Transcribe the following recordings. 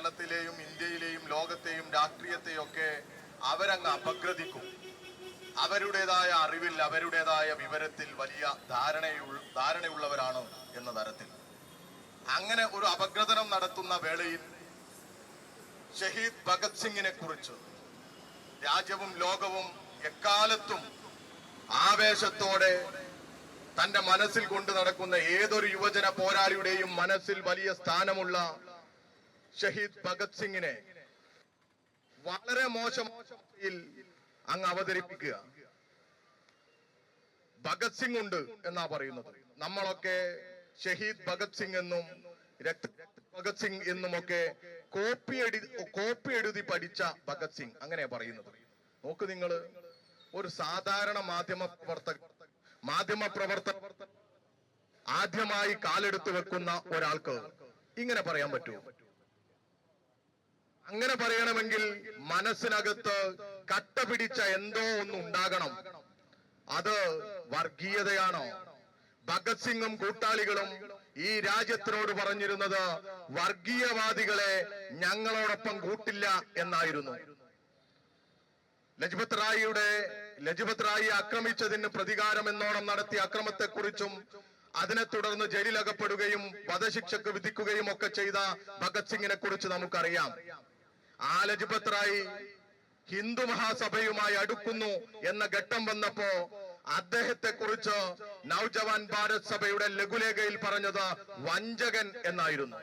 കേരളത്തിലെയും ഇന്ത്യയിലെയും ലോകത്തെയും രാഷ്ട്രീയത്തെയും ഒക്കെ അവരങ്ങ് അപഗ്രഥിക്കും. അവരുടേതായ അറിവിൽ അവരുടേതായ വിവരത്തിൽ വലിയ ധാരണയുള്ളവരാണ് എന്ന തരത്തിൽ അങ്ങനെ ഒരു അപഗ്രഥനം നടത്തുന്ന വേളയിൽ ഷഹീദ് ഭഗത് സിംഗിനെ കുറിച്ച് രാജ്യവും ലോകവും എക്കാലത്തും ആവേശത്തോടെ തന്റെ മനസ്സിൽ കൊണ്ടു നടക്കുന്ന ഏതൊരു യുവജന പോരാളിയുടെയും മനസ്സിൽ വലിയ സ്ഥാനമുള്ള ഷഹീദ് ഭഗത് സിംഗിനെ വളരെ മോശത്തിൽ അങ്ങ് അവതരിപ്പിക്കുക. ഭഗത് സിംഗ് ഉണ്ട് എന്നാ പറയുന്നത്. നമ്മളൊക്കെ ഷഹീദ് ഭഗത് സിംഗ് എന്നും ഭഗത് സിംഗ് എന്നുമൊക്കെ കോപ്പി എഴുതി പഠിച്ച ഭഗത് സിംഗ് അങ്ങനെയാ പറയുന്നത്. നോക്ക് നിങ്ങൾ, ഒരു സാധാരണ മാധ്യമ പ്രവർത്തകർ ആദ്യമായി കാലെടുത്ത് വെക്കുന്ന ഒരാൾക്ക് ഇങ്ങനെ പറയാൻ പറ്റുമോ? അങ്ങനെ പറയണമെങ്കിൽ മനസ്സിനകത്ത് കട്ട പിടിച്ച എന്തോ ഒന്ന് ഉണ്ടാകണം. അത് വർഗീയതയാണോ? ഭഗത് സിംഗും കൂട്ടാളികളും ഈ രാജ്യത്തിനോട് പറഞ്ഞിരുന്നത് വർഗീയവാദികളെ ഞങ്ങളോടൊപ്പം കൂട്ടില്ല എന്നായിരുന്നു. ലജ്പത് റായി ആക്രമിച്ചതിന് പ്രതികാരം എന്നോണം നടത്തിയ അക്രമത്തെക്കുറിച്ചും അതിനെ തുടർന്ന് ജയിലിലകപ്പെടുകയും വധശിക്ഷക്ക് വിധിക്കുകയും ഒക്കെ ചെയ്ത ഭഗത് സിംഗിനെ കുറിച്ച് നമുക്കറിയാം. ആ ലജ്പത് റായി ഹിന്ദു മഹാസഭയുമായി അടുക്കുന്നു എന്ന ഘട്ടം വന്നപ്പോ അദ്ദേഹത്തെ കുറിച്ച് നവജവാൻ ഭാരത് സഭയുടെ ലഘുലേഖയിൽ പറഞ്ഞത് വഞ്ചകൻ എന്നായിരുന്നു.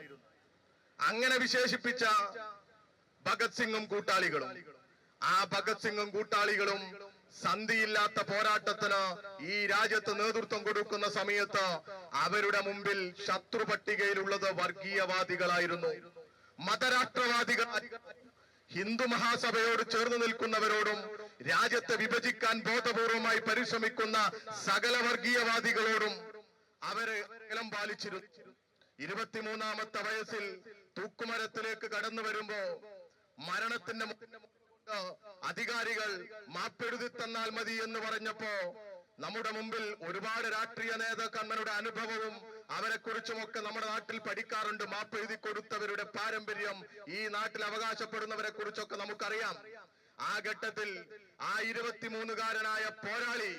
അങ്ങനെ വിശേഷിപ്പിച്ച ഭഗത് സിംഗും കൂട്ടാളികളും സന്ധിയില്ലാത്ത പോരാട്ടത്തിന് ഈ രാജ്യത്ത് നേതൃത്വം കൊടുക്കുന്ന സമയത്ത് അവരുടെ മുമ്പിൽ ശത്രു പട്ടികയിലുള്ളത് വർഗീയവാദികളായിരുന്നു, മതരാഷ്ട്രവാദികൾ. ഹിന്ദു മഹാസഭയോട് ചേർന്ന് നിൽക്കുന്നവരോടും രാജ്യത്തെ വിഭജിക്കാൻ ബോധപൂർവമായി പരിശ്രമിക്കുന്ന സകല വർഗീയവാദികളോടും അവര് അകലം പാലിച്ചിരുന്നു. 23-ാമത്തെ വയസ്സിൽ തൂക്കുമരത്തിലേക്ക് കടന്നു വരുമ്പോ മരണത്തിന്റെ അധികാരികൾ മാപ്പെഴുതി തന്നാൽ മതി എന്ന് പറഞ്ഞപ്പോ നമ്മുടെ മുമ്പിൽ ഒരുപാട് രാഷ്ട്രീയ നേതാക്കന്മാരുടെ അനുഭവവും അവരെ കുറിച്ചുമൊക്കെ നമ്മുടെ നാട്ടിൽ പഠിക്കാറുണ്ട്. മാപ്പെഴുതി കൊടുത്തവരുടെ പാരമ്പര്യം ഈ നാട്ടിൽ അവകാശപ്പെടുന്നവരെ കുറിച്ചൊക്കെ നമുക്കറിയാം. ആ ഘട്ടത്തിൽ ആ 23-കാരനായ പോരാളി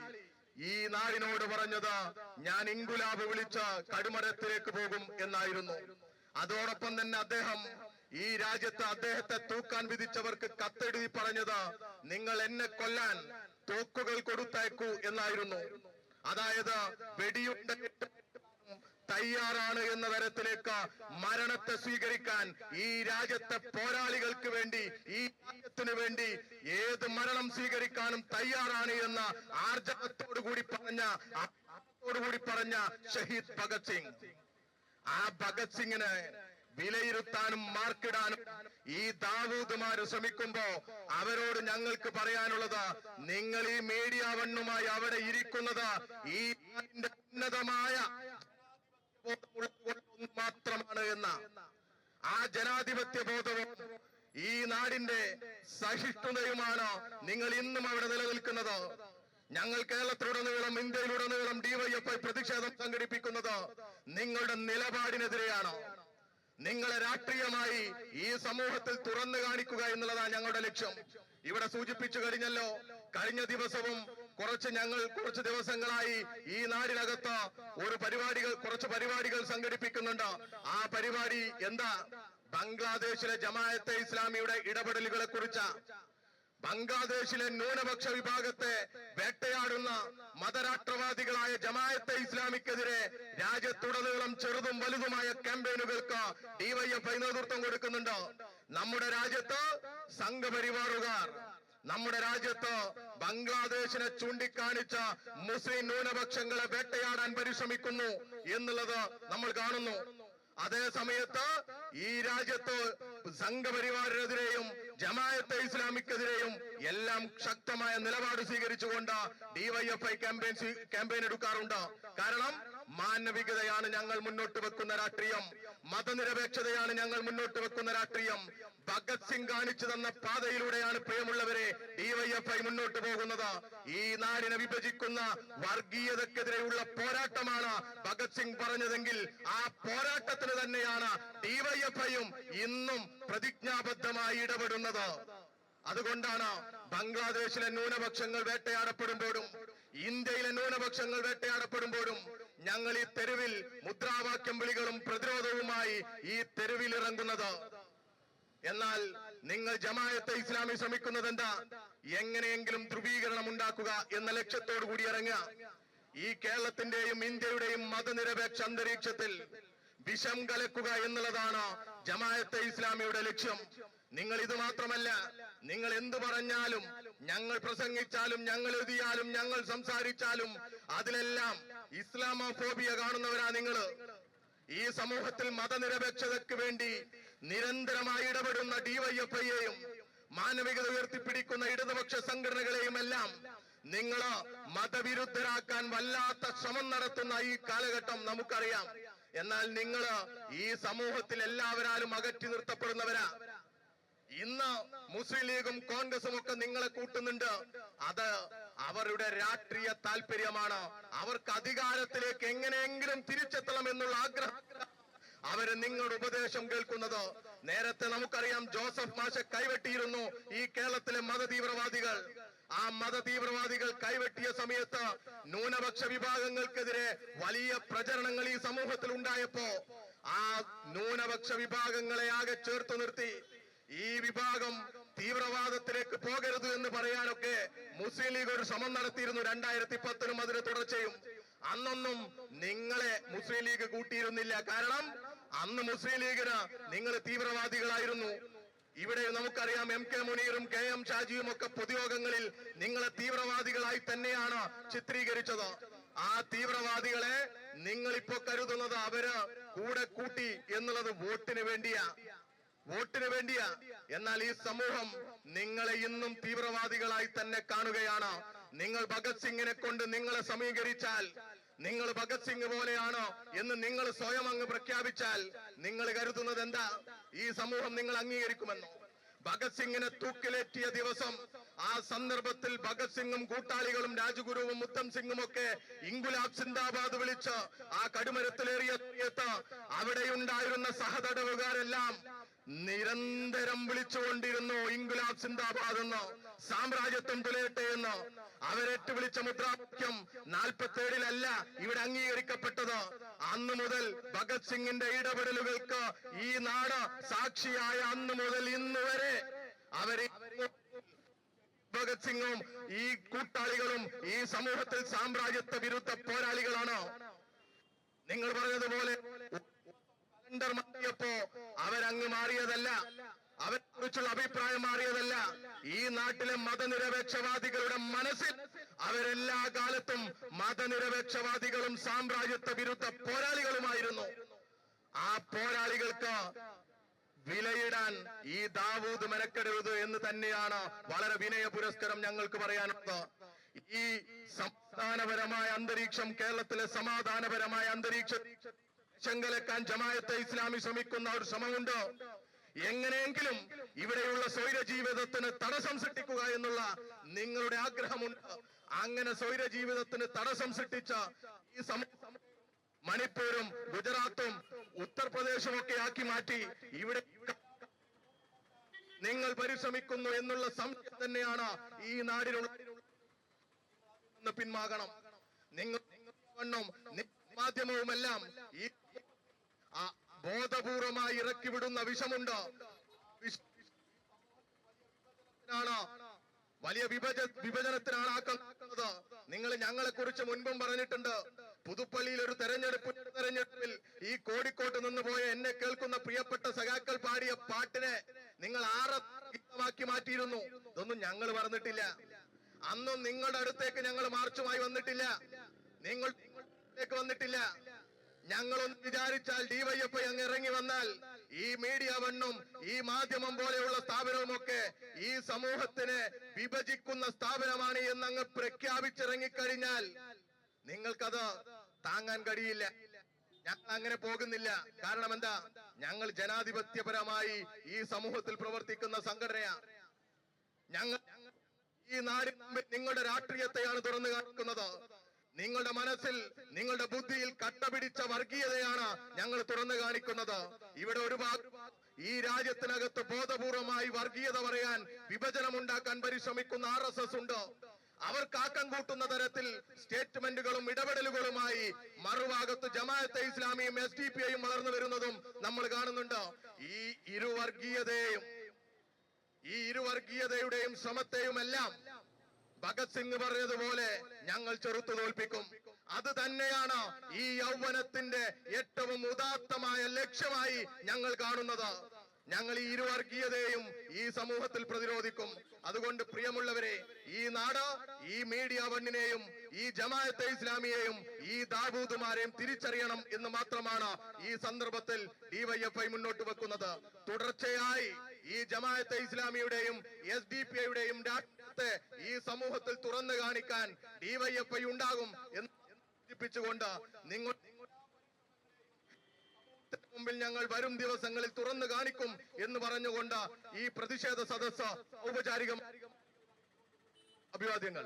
ഈ നാടിനോട് പറഞ്ഞത് ഞാൻ ഇൻകുലാബ് വിളിച്ച് കടുമരത്തിലേക്ക് പോകും എന്നായിരുന്നു. അതോടൊപ്പം തന്നെ അദ്ദേഹം ഈ രാജ്യത്ത് അദ്ദേഹത്തെ തൂക്കാൻ വിധിച്ചവർക്ക് കത്തെഴുതി പറഞ്ഞത് നിങ്ങൾ എന്നെ കൊല്ലാൻ തോക്കുകൾ കൊടുത്തയക്കൂ എന്നായിരുന്നു. അതായത് വെടിയുണ്ട തയ്യാറാണ് എന്ന തരത്തിലേക്ക് മരണത്തെ സ്വീകരിക്കാൻ ഈ രാജ്യത്തെ പോരാളികൾക്ക് വേണ്ടി, ഈ രാജ്യത്തിന് വേണ്ടി ഏത് മരണം സ്വീകരിക്കാനും തയ്യാറാണ് എന്ന ആർജവത്തോടുകൂടി പറഞ്ഞ ഷഹീദ് ഭഗത് സിംഗ്. ആ ഭഗത് സിംഗിനെ വിലയിരുത്താനും മാർക്കിടാനും ഈ ദാവൂദ്മാര് ശ്രമിക്കുമ്പോ അവരോട് ഞങ്ങൾക്ക് പറയാനുള്ളത്, നിങ്ങൾ ഈ മീഡിയ വണ്ണുമായി അവിടെ ഇരിക്കുന്നത് ഈ ഉന്നതമായ മാത്രമാണ് എന്ന ആ ജനാധിപത്യ ബോധവും ഈ നാടിന്റെ സഹിഷ്ണുതയുമാണ് നിങ്ങൾ ഇന്നും അവിടെ നിലനിൽക്കുന്നത്. ഞങ്ങൾ കേരളത്തിലുടനീളം ഇന്ത്യയിലുടനീളം ഡിവൈഎഫ്ഐ പ്രതിഷേധം സംഘടിപ്പിക്കുന്നത് നിങ്ങളുടെ നിലപാടിനെതിരെയാണ്. നിങ്ങളെ രാഷ്ട്രീയമായി ഈ സമൂഹത്തിൽ തുറന്നു കാണിക്കുക എന്നുള്ളതാണ് ഞങ്ങളുടെ ലക്ഷ്യം. ഇവിടെ സൂചിപ്പിച്ചു കഴിഞ്ഞല്ലോ, കഴിഞ്ഞ ദിവസവും കുറച്ച് ദിവസങ്ങളായി ഈ നാടിനകത്ത് കുറച്ച് പരിപാടികൾ സംഘടിപ്പിക്കുന്നുണ്ട്. ആ പരിപാടി എന്താ? ബംഗ്ലാദേശിലെ ജമാഅത്തെ ഇസ്ലാമിയുടെ ഇടപെടലുകളെ കുറിച്ച്. ബംഗ്ലാദേശിലെ ന്യൂനപക്ഷ വിഭാഗത്തെ വേട്ടയാടുന്ന മതരാഷ്ട്രവാദികളായ ജമാഅത്തെ ഇസ്ലാമിക്കെതിരെ രാജ്യത്തുടനീളം ചെറുതും വലുതുമായ ക്യാമ്പയിനുകൾക്ക് ഡിവൈഎഫ്ഐ നേതൃത്വം കൊടുക്കുന്നുണ്ട്. നമ്മുടെ രാജ്യത്ത് സംഘപരിവാറുകാർ നമ്മുടെ രാജ്യത്ത് ബംഗ്ലാദേശിനെ ചൂണ്ടിക്കാണിച്ച മുസ്ലിം ന്യൂനപക്ഷങ്ങളെ വേട്ടയാടാൻ പരിശ്രമിക്കുന്നു എന്നുള്ളത് നമ്മൾ കാണുന്നു. അതേ സമയത്ത് ഈ രാജ്യത്ത് സംഘപരിവാറിനെതിരെയും ജമാഅത്തെ ഇസ്ലാമിക്കെതിരെയും എല്ലാം ശക്തമായ നിലപാട് സ്വീകരിച്ചുകൊണ്ട് ഡിവൈഎഫ്ഐ ക്യാമ്പയിൻ എടുക്കാറുണ്ട്. കാരണം മാനവികതയാണ് ഞങ്ങൾ മുന്നോട്ട് വെക്കുന്ന രാഷ്ട്രീയം, മതനിരപേക്ഷതയാണ് ഞങ്ങൾ മുന്നോട്ട് വെക്കുന്ന രാഷ്ട്രീയം. ഭഗത് സിംഗ് കാണിച്ചു തന്ന പാതയിലൂടെയാണ് പ്രിയമുള്ളവരെ ഡിവൈഎഫ്ഐ മുന്നോട്ട് പോകുന്നത്. ഈ നാടിനെ വിഭജിക്കുന്ന വർഗീയതക്കെതിരെയുള്ള പോരാട്ടമാണ് ഭഗത് സിംഗ് പറഞ്ഞതെങ്കിൽ ആ പോരാട്ടത്തിന് തന്നെയാണ് ഡിവൈഎഫ്ഐയും ഇന്നും പ്രതിജ്ഞാബദ്ധമായി ഇടപെടുന്നത്. അതുകൊണ്ടാണ് ബംഗ്ലാദേശിലെ ന്യൂനപക്ഷങ്ങൾ വേട്ടയാടപ്പെടുമ്പോഴും ഇന്ത്യയിലെ ന്യൂനപക്ഷങ്ങൾ വേട്ടയാടപ്പെടുമ്പോഴും ഞങ്ങൾ ഈ തെരുവിൽ മുദ്രാവാക്യം വിളികളും പ്രതിരോധവുമായി ഈ തെരുവിൽ ഇറങ്ങുന്നത്. എന്നാൽ നിങ്ങൾ ജമാഅത്തെ ഇസ്ലാമി ശ്രമിക്കുന്നത് എന്താ? എങ്ങനെയെങ്കിലും ധ്രുവീകരണം ഉണ്ടാക്കുക എന്ന ലക്ഷ്യത്തോടു കൂടി ഇറങ്ങുക. ഈ കേരളത്തിന്റെയും ഇന്ത്യയുടെയും മതനിരപേക്ഷ അന്തരീക്ഷത്തിൽ വിഷം കലക്കുക എന്നുള്ളതാണ് ജമാഅത്തെ ഇസ്ലാമിയുടെ ലക്ഷ്യം. നിങ്ങൾ ഇത് മാത്രമല്ല, നിങ്ങൾ എന്തു പറഞ്ഞാലും, ഞങ്ങൾ പ്രസംഗിച്ചാലും, ഞങ്ങൾ എഴുതിയാലും, ഞങ്ങൾ സംസാരിച്ചാലും അതിലെല്ലാം ഇസ്ലാമോഫോബിയ കാണുന്നവരാ നിങ്ങൾ. ഈ സമൂഹത്തിൽ മതനിരപേക്ഷതയ്ക്ക് വേണ്ടി നിരന്തരമായി ഇടപെടുന്ന ഡിവൈഎഫ്ഐയെയും മാനവികത ഉയർത്തിപ്പിടിക്കുന്ന ഇടതുപക്ഷ സംഘടനകളെയും എല്ലാം നിങ്ങൾ മതവിരുദ്ധരാക്കാൻ വല്ലാത്ത ശ്രമം നടത്തുന്ന ഈ കാലഘട്ടം നമുക്കറിയാം. എന്നാൽ നിങ്ങൾ ഈ സമൂഹത്തിൽ എല്ലാവരാലും അകറ്റി നിർത്തപ്പെടുന്നവരാ. ഇന്ന് മുസ്ലിം ലീഗും കോൺഗ്രസും ഒക്കെ നിങ്ങളെ കൂട്ടുന്നുണ്ട്. അത് അവരുടെ രാഷ്ട്രീയ താല്പര്യമാണ്. അവർക്ക് അധികാരത്തിലേക്ക് എങ്ങനെയെങ്കിലും തിരിച്ചെത്തണം എന്നുള്ള ആഗ്രഹം അവര് നിങ്ങളുടെ ഉപദേശം കേൾക്കുന്നത്. നേരത്തെ നമുക്കറിയാം, ജോസഫ് മാഷെ കൈവെട്ടിയിരുന്നു ഈ കേരളത്തിലെ മതതീവ്രവാദികൾ. ആ മതതീവ്രവാദികൾ കൈവെട്ടിയ സമയത്ത് ന്യൂനപക്ഷ വിഭാഗങ്ങൾക്കെതിരെ വലിയ പ്രചരണങ്ങൾ ഈ സമൂഹത്തിൽ ഉണ്ടായപ്പോ ആ ന്യൂനപക്ഷ വിഭാഗങ്ങളെ ആകെ ചേർത്ത് നിർത്തി ഈ വിഭാഗം തീവ്രവാദത്തിലേക്ക് പോകരുത് എന്ന് പറയാനൊക്കെ മുസ്ലിം ലീഗ് ഒരു ശ്രമം നടത്തിയിരുന്നു. 2010 അതിന് തുടർച്ചയും. അന്നൊന്നും നിങ്ങളെ മുസ്ലിം ലീഗ് കൂട്ടിയിരുന്നില്ല. കാരണം അന്ന് മുസ്ലിം ലീഗിന് നിങ്ങൾ തീവ്രവാദികളായിരുന്നു. ഇവിടെ നമുക്കറിയാം, MK മുനീറും KM ഷാജിയും ഒക്കെ പൊതുയോഗങ്ങളിൽ നിങ്ങളെ തീവ്രവാദികളായി തന്നെയാണ് ചിത്രീകരിച്ചത്. ആ തീവ്രവാദികളെ നിങ്ങളിപ്പോ കരുതുന്നത് അവര് കൂടെ കൂട്ടി എന്നുള്ളത് വോട്ടിന് വേണ്ടിയാ. എന്നാൽ ഈ സമൂഹം നിങ്ങളെ ഇന്നും തീവ്രവാദികളായി തന്നെ കാണുകയാണ്. നിങ്ങൾ ഭഗത് സിംഗിനെ കൊണ്ട് നിങ്ങളെ സമീകരിച്ചാൽ, നിങ്ങൾ ഭഗത് സിംഗ് പോലെയാണ് എന്ന് നിങ്ങൾ സ്വയം അങ്ങ് പ്രഖ്യാപിച്ചാൽ നിങ്ങൾ കരുതുന്നത് എന്താ? ഈ സമൂഹം നിങ്ങൾ അംഗീകരിക്കുമെന്നോ? ഭഗത് സിംഗിനെ തൂക്കിലേറ്റിയ ദിവസം, ആ സന്ദർഭത്തിൽ ഭഗത് സിംഗും കൂട്ടാളികളും രാജഗുരുവും മുത്തം സിംഗും ഒക്കെ ഇൻകുലാബ് സിന്ദാബാദ് വിളിച്ച് ആ കടുമരത്തിലേറിയ സമയത്ത് അവിടെയുണ്ടായിരുന്ന സഹതടവുകാരെല്ലാം നിരന്തരം വിളിച്ചുകൊണ്ടിരുന്നു ഇൻകുലാബ് സിന്ദാബാദ് എന്ന്, സാമ്രാജ്യത്വം തുലയട്ടെ എന്ന്. അവരേറ്റ് വിളിച്ച മുദ്രാവാക്യം 47-ലല്ല ഇവിടെ അംഗീകരിക്കപ്പെട്ടത്. അന്ന് മുതൽ ഭഗത് സിംഗിന്റെ ഇടപെടലുകൾക്ക് ഈ നാട് സാക്ഷിയായ അന്ന് മുതൽ ഇന്ന് വരെ അവരെ ഭഗത് സിംഗും ഈ കൂട്ടാളികളും ഈ സമൂഹത്തിൽ സാമ്രാജ്യത്വ വിരുദ്ധ പോരാളികളാണ്. നിങ്ങൾ പറഞ്ഞതുപോലെ കലണ്ടർ മാറിയപ്പോ അവരങ്ങ് മാറിയതല്ല, അവരെ കുറിച്ചുള്ള അഭിപ്രായം മാറിയതല്ല. ഈ നാട്ടിലെ മതനിരപേക്ഷവാദികളുടെ മനസ്സിൽ അവരെല്ലാ കാലത്തും മതനിരപേക്ഷവാദികളും സാമ്രാജ്യത്വ വിരുദ്ധ പോരാളികളുമായിരുന്നു. ആ പോരാളികൾക്ക് വിലയിടാൻ ഈ ദാവൂദ് മെനക്കെടരുത് എന്ന് തന്നെയാണ് വളരെ വിനയ പുരസ്കരം ഞങ്ങൾക്ക് പറയാനുള്ളത്. ഈ സമാധാനപരമായ അന്തരീക്ഷം, കേരളത്തിലെ സമാധാനപരമായ അന്തരീക്ഷം ചെങ്കലക്കാൻ ജമാഅത്തെ ഇസ്ലാമി ശ്രമിക്കുന്ന ഒരു ശ്രമമുണ്ട്. എങ്ങനെയെങ്കിലും ഇവിടെയുള്ള സ്വൈര ജീവിതത്തിന് തടസ്സം സൃഷ്ടിക്കുക എന്നുള്ള നിങ്ങളുടെ ആഗ്രഹമുണ്ട്. അങ്ങനെ സ്വൈര ജീവിതത്തിന് തടസ്സം സൃഷ്ടിച്ച ഈ മണിപ്പൂരും ഗുജറാത്തും ഉത്തർപ്രദേശും ഒക്കെ ആക്കി മാറ്റി ഇവിടെ നിങ്ങൾ പരിശ്രമിക്കുന്നു എന്നുള്ള സംശയം തന്നെയാണ് ഈ നാടിനുള്ള. പിന്മാകണം. നിങ്ങൾ മാധ്യമവുമെല്ലാം ഈ ബോധപൂർവമായി ഇറക്കിവിടുന്ന വിഷമുണ്ട്. വലിയ വിഭജനത്തിനാണ് ആക്കുന്നത്. നിങ്ങൾ ഞങ്ങളെ കുറിച്ച് മുൻപും പറഞ്ഞിട്ടുണ്ട്. പുതുപ്പള്ളിയിൽ ഒരു തെരഞ്ഞെടുപ്പിൽ ഈ കോഴിക്കോട്ട് നിന്ന് പോയ എന്നെ കേൾക്കുന്ന പ്രിയപ്പെട്ട സഖാക്കൾ പാടിയ പാട്ടിനെ നിങ്ങൾ ആറമാക്കി മാറ്റിയിരുന്നു. ഇതൊന്നും ഞങ്ങൾ പറഞ്ഞിട്ടില്ല. അന്നും നിങ്ങളുടെ അടുത്തേക്ക് ഞങ്ങൾ മാർച്ചുമായി വന്നിട്ടില്ല. നിങ്ങൾ വന്നിട്ടില്ല. ഞങ്ങളൊന്ന് വിചാരിച്ചാൽ ഡിവൈഎഫ്ഐ അങ്ങ് ഇറങ്ങി വന്നാൽ ഈ മീഡിയ വണ്ണും ഈ മാധ്യമം പോലെയുള്ള സ്ഥാപനവുമൊക്കെ ഈ സമൂഹത്തിനെ വിഭജിക്കുന്ന സ്ഥാപനമാണ് എന്നങ്ങ് പ്രഖ്യാപിച്ചിറങ്ങിക്കഴിഞ്ഞാൽ നിങ്ങൾക്കത് താങ്ങാൻ കഴിയില്ല. ഞങ്ങൾ അങ്ങനെ പോകുന്നില്ല. കാരണം എന്താ? ഞങ്ങൾ ജനാധിപത്യപരമായി ഈ സമൂഹത്തിൽ പ്രവർത്തിക്കുന്ന സംഘടനയാണ്. ഞങ്ങൾ ഈ നാടിൽ നിങ്ങളുടെ രാഷ്ട്രീയത്തെയാണ് തുറന്നു കാണിക്കുന്നത്. നിങ്ങളുടെ മനസ്സിൽ, നിങ്ങളുടെ ബുദ്ധിയിൽ കട്ടപിടിച്ച വർഗീയതയാണ് ഞങ്ങൾ തുറന്നു കാണിക്കുന്നത്. ഇവിടെ ഒരു ഭാഗം ഈ രാജ്യത്തിനകത്ത് ബോധപൂർവമായി വർഗീയത പറയാൻ, വിഭജനമുണ്ടാക്കാൻ പരിശ്രമിക്കുന്ന RSS ഉണ്ട്. അവർ കാക്കം കൂട്ടുന്ന തരത്തിൽ സ്റ്റേറ്റ്മെന്റുകളും ഇടപെടലുകളുമായി മറുഭാഗത്ത് ജമാഅത്തെ ഇസ്ലാമിയും SDPIയും വളർന്നു വരുന്നതും നമ്മൾ കാണുന്നുണ്ട്. ഈ ഇരുവർഗീയതയുടെയും ശ്രമത്തെയും എല്ലാം ഭഗത് സിംഗ് പറഞ്ഞതുപോലെ ഞങ്ങൾ ചെറുത്തു തോൽപ്പിക്കും. അത് തന്നെയാണ് ഈ യൗവനത്തിന്റെ ഏറ്റവും ഉദാത്തമായ ലക്ഷ്യമായി ഞങ്ങൾ കാണുന്നത്. ഞങ്ങൾ ഈ ഇരുവർഗീയതയും ഈ സമൂഹത്തിൽ പ്രതിരോധിക്കും. അതുകൊണ്ട് പ്രിയമുള്ളവരെ, ഈ നാട് ഈ മീഡിയ വണ്ണിനെയും ഈ ജമാഅത്തെ ഇസ്ലാമിയെയും ഈ ദാവൂദുമാരെയും തിരിച്ചറിയണം എന്ന് മാത്രമാണ് ഈ സന്ദർഭത്തിൽ DYFI മുന്നോട്ട് വെക്കുന്നത്. തുടർച്ചയായി ഈ ജമാഅത്തെ ഇസ്ലാമിയുടെയും SDPIയുടെയും രാഷ്ട്രീയത്തെ ഈ സമൂഹത്തിൽ തുറന്നു കാണിക്കാൻ DYFI ഉണ്ടാകും എന്ന് സൂചിപ്പിച്ചുകൊണ്ട് നിങ്ങൾ മുമ്പിൽ ഞങ്ങൾ വരും ദിവസങ്ങളിൽ തുറന്നു കാണിക്കും എന്ന് പറഞ്ഞുകൊണ്ട് ഈ പ്രതിഷേധ സദസ്സ് ഔപചാരിക അഭിവാദ്യങ്ങൾ.